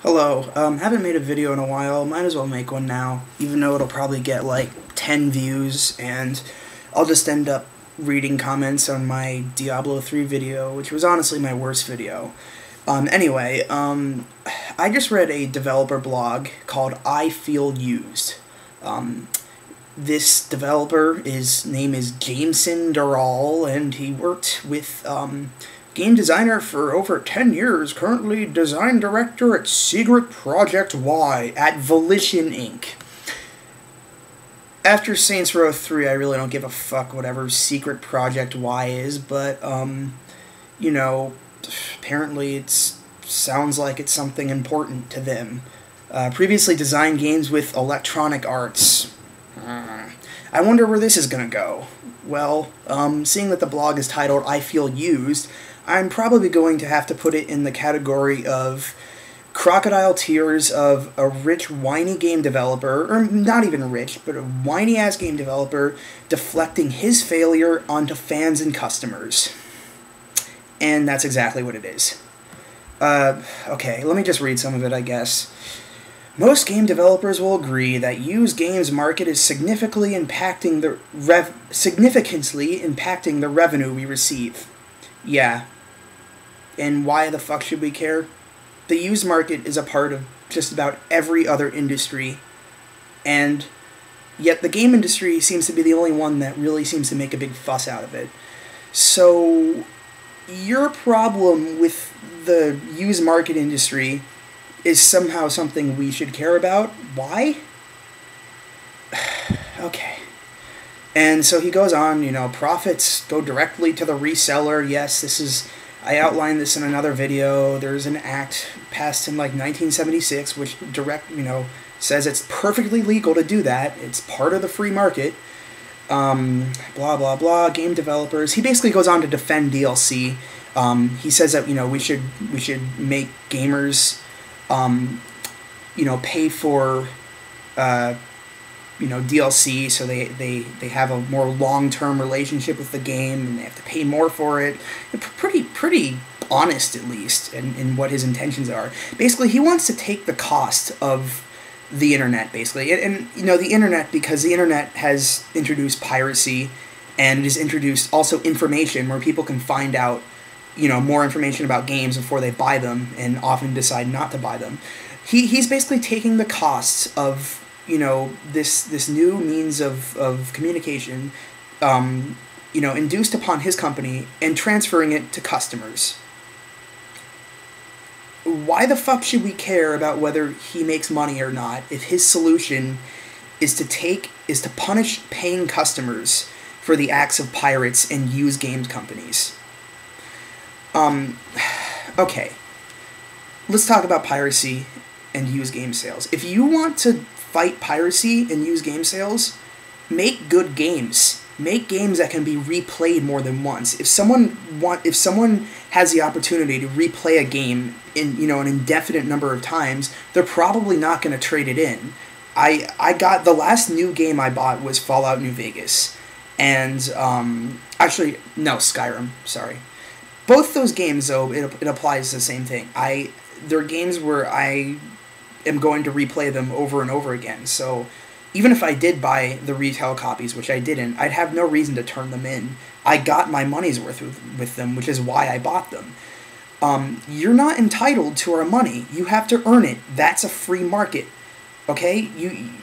Hello, haven't made a video in a while, might as well make one now, even though it'll probably get like 10 views, and I'll just end up reading comments on my Diablo 3 video, which was honestly my worst video. Anyway, I just read a developer blog called I Feel Used. This developer, his name is Jameson Durrell, and he worked with, game designer for over 10 years, currently design director at Secret Project Y at Volition Inc. After Saints Row 3, I really don't give a fuck whatever Secret Project Y is, but, you know, apparently it sounds like it's something important to them. Previously designed games with Electronic Arts. I wonder where this is gonna go. Well, seeing that the blog is titled I Feel Used, I'm probably going to have to put it in the category of crocodile tears of a rich, whiny game developer, or not even rich, but a whiny-ass game developer deflecting his failure onto fans and customers. And that's exactly what it is. Okay, let me just read some of it, I guess. Most game developers will agree that used games market is significantly impacting the revenue we receive. Yeah. And why the fuck should we care? The used market is a part of just about every other industry, and yet the game industry seems to be the only one that really seems to make a big fuss out of it. So, your problem with the used market industry is somehow something we should care about. Why? Okay. And so he goes on, you know, profits go directly to the reseller. Yes, I outlined this in another video. There's an act passed in like 1976 which says it's perfectly legal to do that. It's part of the free market. Blah blah blah. Game developers. He basically goes on to defend DLC. He says that we should make gamers pay for DLC, so they have a more long-term relationship with the game, and they have to pay more for it. Pretty honest, at least, in what his intentions are. Basically, he wants to take the cost of the internet, basically. And the internet, because the internet has introduced piracy, and it has introduced also information where people can find out more information about games before they buy them, and often decide not to buy them. He's basically taking the costs of this new means of communication, induced upon his company, and transferring it to customers. Why the fuck should we care about whether he makes money or not if his solution is to punish paying customers for the acts of pirates and used games companies? Okay. Let's talk about piracy and used game sales. If you want to fight piracy and used game sales, make good games. Make games that can be replayed more than once. If someone has the opportunity to replay a game in an indefinite number of times, they're probably not going to trade it in. I got the last new game I bought was Fallout New Vegas, and actually no, Skyrim. Sorry. Both those games, though, it applies to the same thing. They're games where I am going to replay them over and over again. So even if I did buy the retail copies, which I didn't, I'd have no reason to turn them in. I got my money's worth with them, which is why I bought them. You're not entitled to our money. You have to earn it. That's a free market. Okay?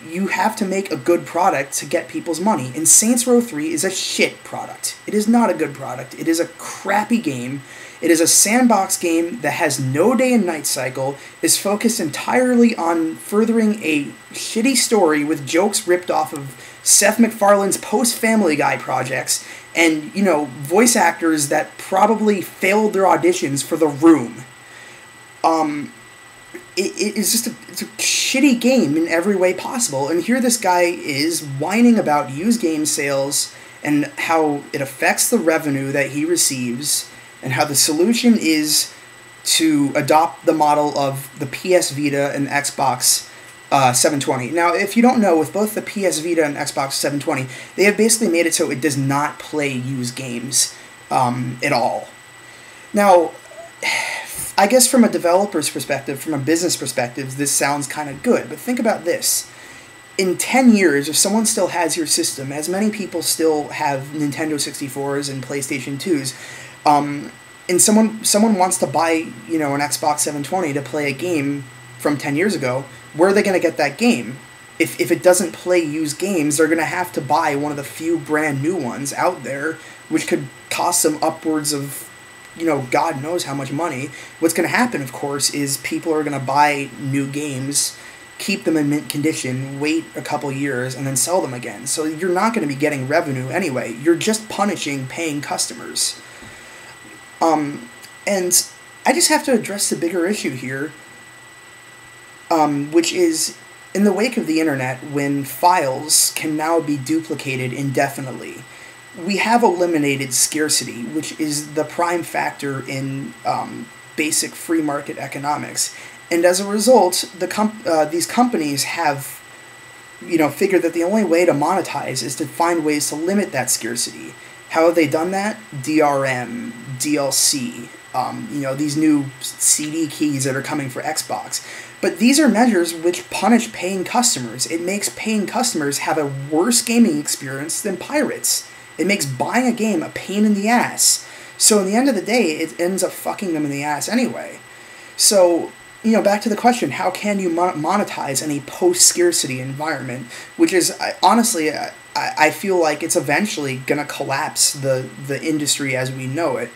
You have to make a good product to get people's money. And Saints Row 3 is a shit product. It is not a good product. It is a crappy game. It is a sandbox game that has no day and night cycle, is focused entirely on furthering a shitty story with jokes ripped off of Seth MacFarlane's post-Family Guy projects, and, voice actors that probably failed their auditions for The Room. It's just it's a shitty game in every way possible, and here this guy is whining about used game sales and how it affects the revenue that he receives, and how the solution is to adopt the model of the PS Vita and Xbox 720. Now, if you don't know, with both the PS Vita and Xbox 720, they have basically made it so it does not play used games at all. Now, I guess from a developer's perspective, from a business perspective, this sounds kind of good. But think about this. In 10 years, if someone still has your system, as many people still have Nintendo 64s and PlayStation 2s, and someone wants to buy, you know, an Xbox 720 to play a game from 10 years ago, where are they going to get that game? If it doesn't play used games, they're going to have to buy one of the few brand new ones out there, which could cost them upwards of, you know, God knows how much money. What's going to happen, of course, is people are going to buy new games, keep them in mint condition, wait a couple years, and then sell them again. So you're not going to be getting revenue anyway. You're just punishing paying customers. And I just have to address the bigger issue here, which is, in the wake of the internet, when files can now be duplicated indefinitely, we have eliminated scarcity, which is the prime factor in basic free market economics. And as a result, these companies have, you know, figured that the only way to monetize is to find ways to limit that scarcity. How have they done that? DRM, DLC, you know, these new CD keys that are coming for Xbox. But these are measures which punish paying customers. It makes paying customers have a worse gaming experience than pirates. It makes buying a game a pain in the ass. So in the end of the day, it ends up fucking them in the ass anyway. So, you know, back to the question, how can you monetize in a post-scarcity environment? Which is, honestly, I feel like it's eventually going to collapse the industry as we know it.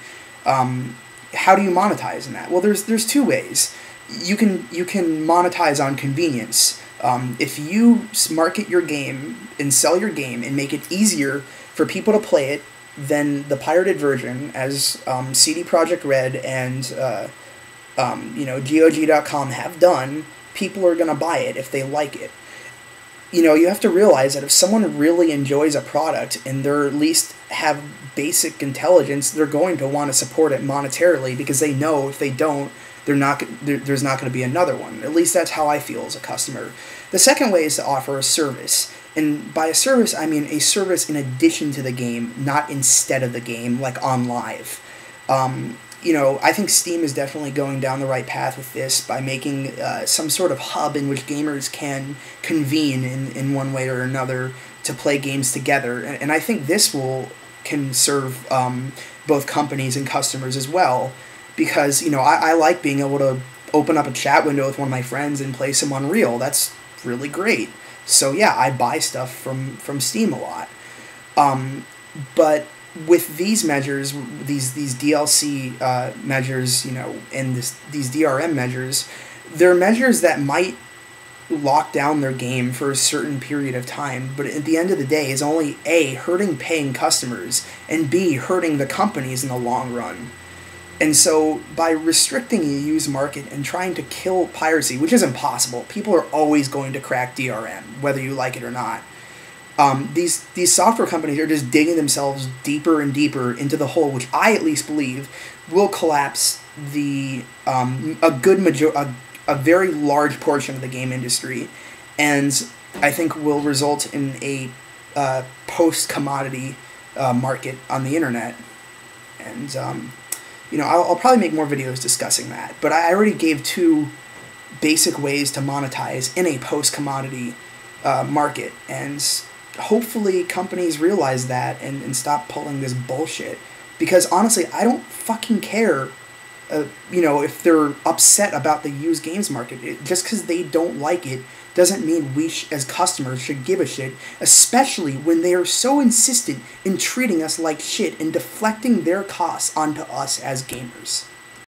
How do you monetize in that? Well, there's two ways. You can monetize on convenience. If you market your game and sell your game and make it easier for people to play it than the pirated version, as CD Projekt Red and you know, GOG.com have done, people are going to buy it if they like it. You know, you have to realize that if someone really enjoys a product and they're at least have basic intelligence, they're going to want to support it monetarily, because they know if they don't, there's not going to be another one. At least that's how I feel as a customer. The second way is to offer a service. And by a service, I mean a service in addition to the game, not instead of the game, like on Live. You know, I think Steam is definitely going down the right path with this by making some sort of hub in which gamers can convene in one way or another to play games together. And I think this can serve both companies and customers as well, because, you know, I like being able to open up a chat window with one of my friends and play some Unreal. That's really great. So yeah, I buy stuff from Steam a lot. But with these measures, these DLC measures, you know, and these DRM measures, they're measures that might lock down their game for a certain period of time, but at the end of the day is only A, hurting paying customers, and B, hurting the companies in the long run. And so by restricting the used market and trying to kill piracy, which is impossible, people are always going to crack DRM, whether you like it or not. These software companies are just digging themselves deeper and deeper into the hole, which I at least believe will collapse a very large portion of the game industry, and I think will result in a post-commodity market on the internet. And you know, I'll probably make more videos discussing that, but I already gave two basic ways to monetize in a post-commodity market, and hopefully companies realize that and stop pulling this bullshit, because honestly, I don't fucking care, you know, if they're upset about the used games market. Just because they don't like it doesn't mean we as customers should give a shit, especially when they are so insistent in treating us like shit and deflecting their costs onto us as gamers.